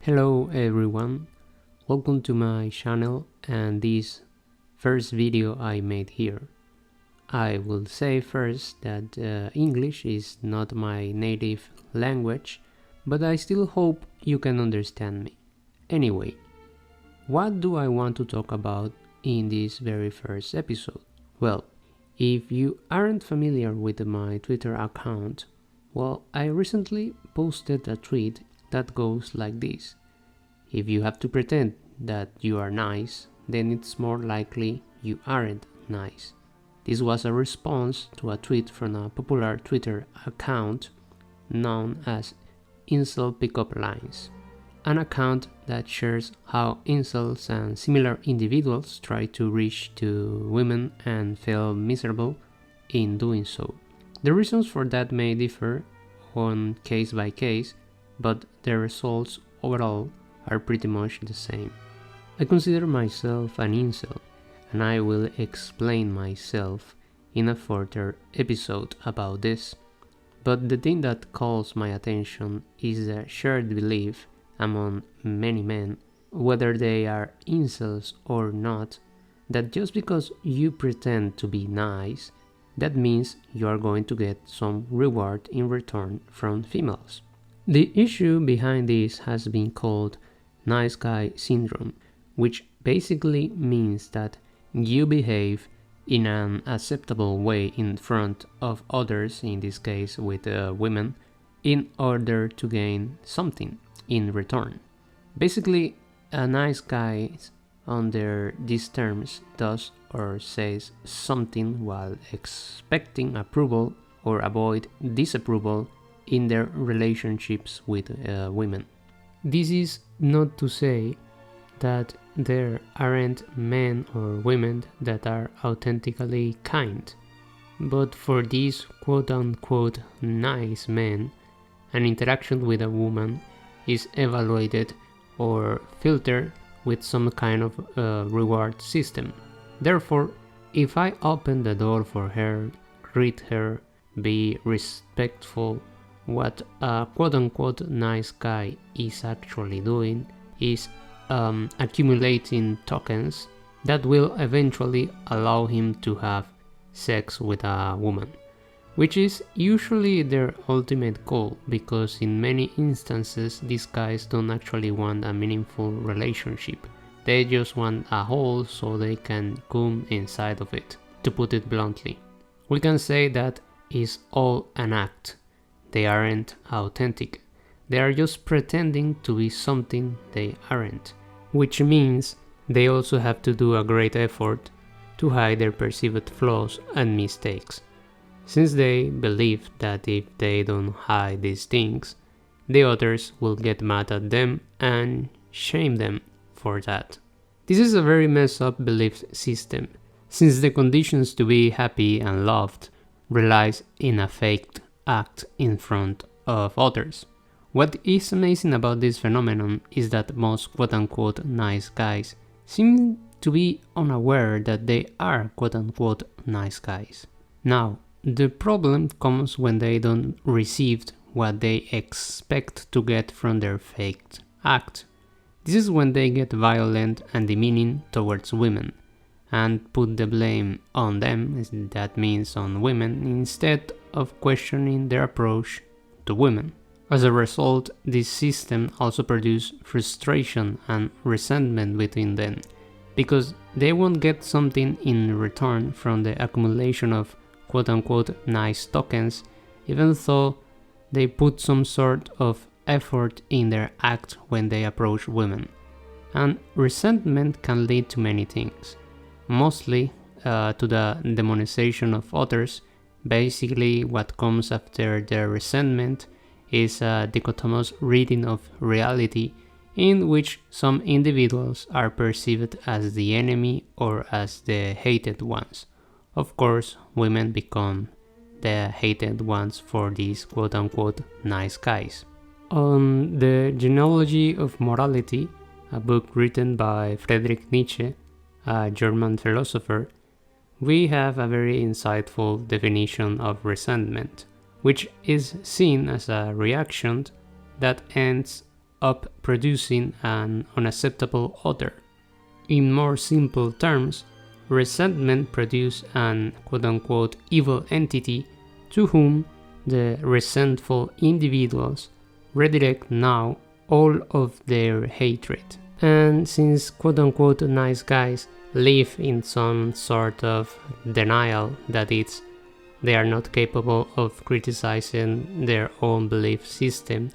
Hello everyone, welcome to my channel and this first video I made here. I will say first that English is not my native language, but I still hope you can understand me. Anyway, what do I want to talk about in this very first episode? Well, if you aren't familiar with my Twitter account, I recently posted a tweet that goes like this. If you have to pretend that you are nice, then it's more likely you aren't nice. This was a response to a tweet from a popular Twitter account known as Incel Pickup Lines, an account that shares how incels and similar individuals try to reach to women and fail miserable in doing so. The reasons for that may differ on case by case, but the results overall are pretty much the same. I consider myself an incel, and I will explain myself in a further episode about this. But the thing that calls my attention is the shared belief among many men, whether they are incels or not, that just because you pretend to be nice, that means you are going to get some reward in return from females. The issue behind this has been called nice guy syndrome, which basically means that you behave in an acceptable way in front of others, in this case with women, in order to gain something in return. Basically, a nice guy under these terms does or says something while expecting approval or avoid disapproval in their relationships with women. This is not to say that there aren't men or women that are authentically kind, but for these quote-unquote nice men, an interaction with a woman is evaluated or filtered with some kind of reward system. Therefore, if I open the door for her, greet her, be respectful, what a quote-unquote nice guy is actually doing is accumulating tokens that will eventually allow him to have sex with a woman, which is usually their ultimate goal, because in many instances these guys don't actually want a meaningful relationship. They just want a hole so they can come inside of it, to put it bluntly. We can say that is all an act. They aren't authentic. They are just pretending to be something they aren't, which means they also have to do a great effort to hide their perceived flaws and mistakes, since they believe that if they don't hide these things, the others will get mad at them and shame them for that. This is a very messed up belief system, since the conditions to be happy and loved relies in a faked act in front of others. What is amazing about this phenomenon is that most quote-unquote nice guys seem to be unaware that they are quote-unquote nice guys. Now, the problem comes when they don't receive what they expect to get from their faked act. This is when they get violent and demeaning towards women, and put the blame on them, that means on women, instead of questioning their approach to women. As a result, this system also produces frustration and resentment between them, because they won't get something in return from the accumulation of quote-unquote nice tokens, even though they put some sort of effort in their act when they approach women. And resentment can lead to many things, mostly to the demonization of others. Basically, what comes after the resentment is a dichotomous reading of reality, in which some individuals are perceived as the enemy or as the hated ones. Of course, women become the hated ones for these quote-unquote nice guys. On the Genealogy of Morality, a book written by Friedrich Nietzsche, a German philosopher, we have a very insightful definition of resentment, which is seen as a reaction that ends up producing an unacceptable other. In more simple terms, resentment produces an quote-unquote evil entity to whom the resentful individuals redirect now all of their hatred. And since quote-unquote nice guys live in some sort of denial, that is, they are not capable of criticizing their own belief system,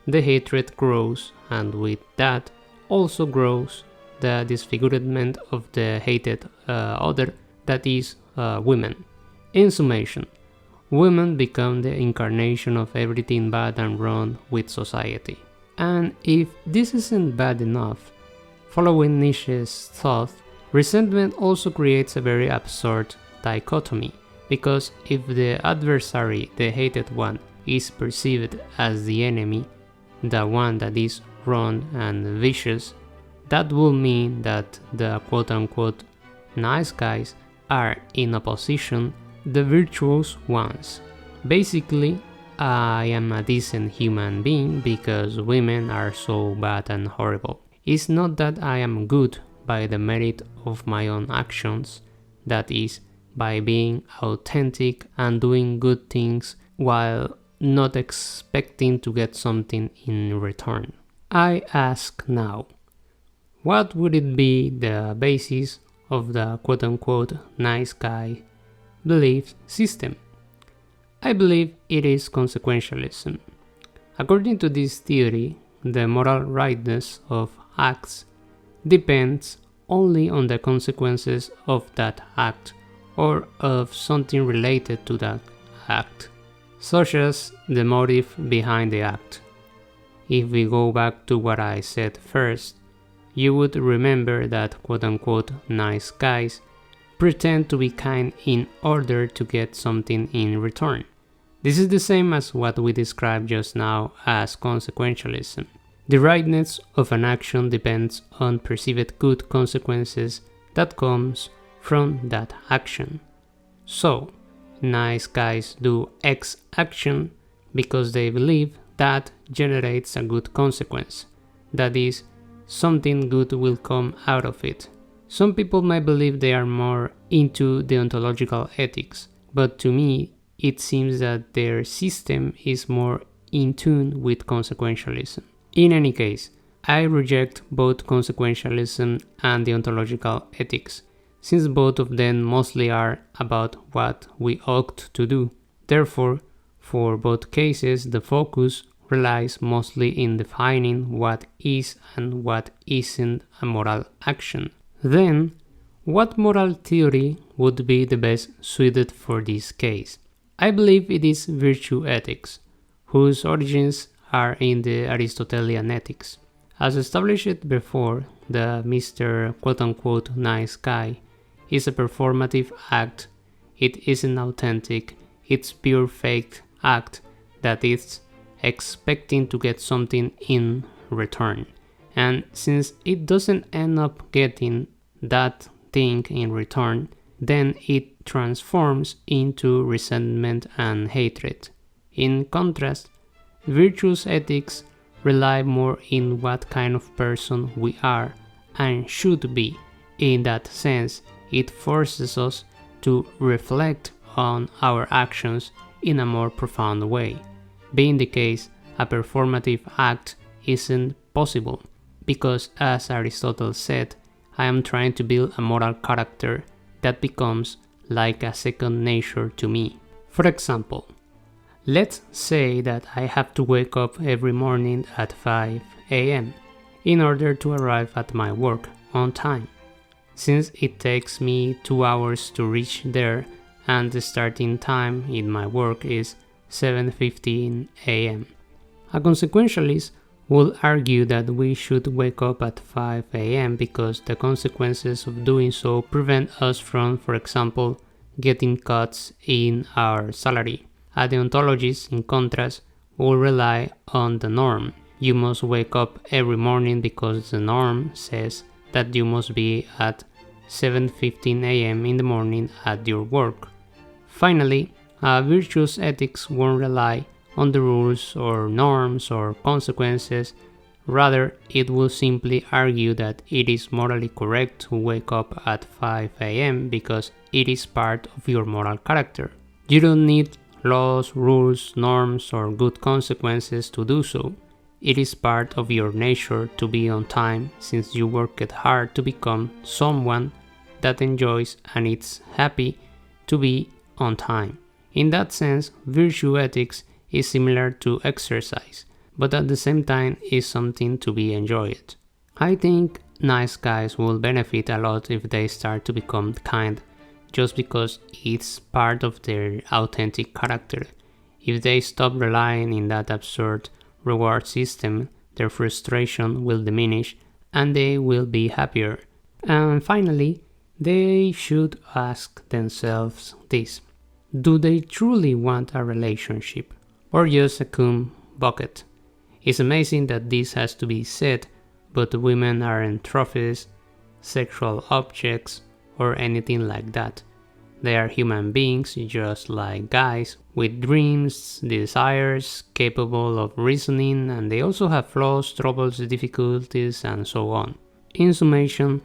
the hatred grows, and with that also grows the disfigurement of the hated other, that is, women. In summation, women become the incarnation of everything bad and wrong with society. And if this isn't bad enough, following Nietzsche's thought, resentment also creates a very absurd dichotomy, because if the adversary, the hated one, is perceived as the enemy, the one that is wrong and vicious, that will mean that the quote-unquote nice guys are in opposition the virtuous ones. Basically, I am a decent human being because women are so bad and horrible. It's not that I am good by the merit of my own actions, that is, by being authentic and doing good things while not expecting to get something in return. I ask now, what would it be the basis of the quote-unquote nice guy belief system? I believe it is consequentialism. According to this theory, the moral rightness of acts depends only on the consequences of that act or of something related to that act, such as the motive behind the act. If we go back to what I said first, you would remember that quote-unquote nice guys pretend to be kind in order to get something in return. This is the same as what we described just now as consequentialism. The rightness of an action depends on perceived good consequences that comes from that action. So, nice guys do X action because they believe that generates a good consequence. That is, something good will come out of it. Some people might believe they are more into deontological ethics, but to me, it seems that their system is more in tune with consequentialism. In any case, I reject both consequentialism and deontological ethics, since both of them mostly are about what we ought to do. Therefore, for both cases, the focus relies mostly in defining what is and what isn't a moral action. Then, what moral theory would be the best suited for this case? I believe it is virtue ethics, whose origins are in the Aristotelian ethics. As established before, the Mr. quote-unquote nice guy is a performative act. It isn't authentic, it's pure fake act that is expecting to get something in return. And since it doesn't end up getting that thing in return, then it transforms into resentment and hatred. In contrast, virtuous ethics rely more in what kind of person we are and should be. In that sense, it forces us to reflect on our actions in a more profound way. Being the case, a performative act isn't possible, because as Aristotle said, I am trying to build a moral character that becomes like a second nature to me. For example, let's say that I have to wake up every morning at 5 a.m. in order to arrive at my work on time. Since it takes me 2 hours to reach there and the starting time in my work is 7:15 a.m. A consequentialist would argue that we should wake up at 5 a.m. because the consequences of doing so prevent us from, for example, getting cuts in our salary. A deontologist, in contrast, will rely on the norm. You must wake up every morning because the norm says that you must be at 7:15 a.m. in the morning at your work. Finally, a virtuous ethics won't rely on the rules or norms or consequences. Rather, it will simply argue that it is morally correct to wake up at 5 a.m. because it is part of your moral character. You don't need laws, rules, norms, or good consequences to do so. It is part of your nature to be on time since you worked hard to become someone that enjoys and is happy to be on time. In that sense, virtue ethics is similar to exercise, but at the same time is something to be enjoyed. I think nice guys will benefit a lot if they start to become kind, just because it's part of their authentic character. If they stop relying on that absurd reward system, their frustration will diminish and they will be happier. And finally, they should ask themselves this: do they truly want a relationship or just a cum bucket? It's amazing that this has to be said, but women aren't trophies, sexual objects, or anything like that. They are human beings just like guys, with dreams, desires, capable of reasoning, and they also have flaws, troubles, difficulties, and so on. In summation,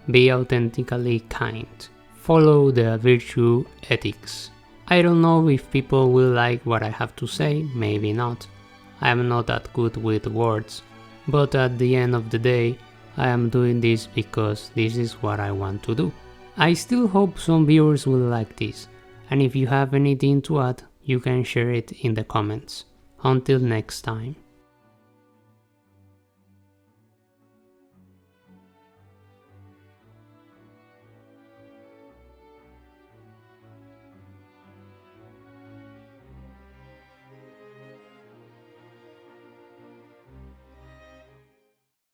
be authentically kind. Follow the virtue ethics. I don't know if people will like what I have to say, maybe not. I am not that good with words, but at the end of the day, I am doing this because this is what I want to do. I still hope some viewers will like this, and if you have anything to add, you can share it in the comments. Until next time.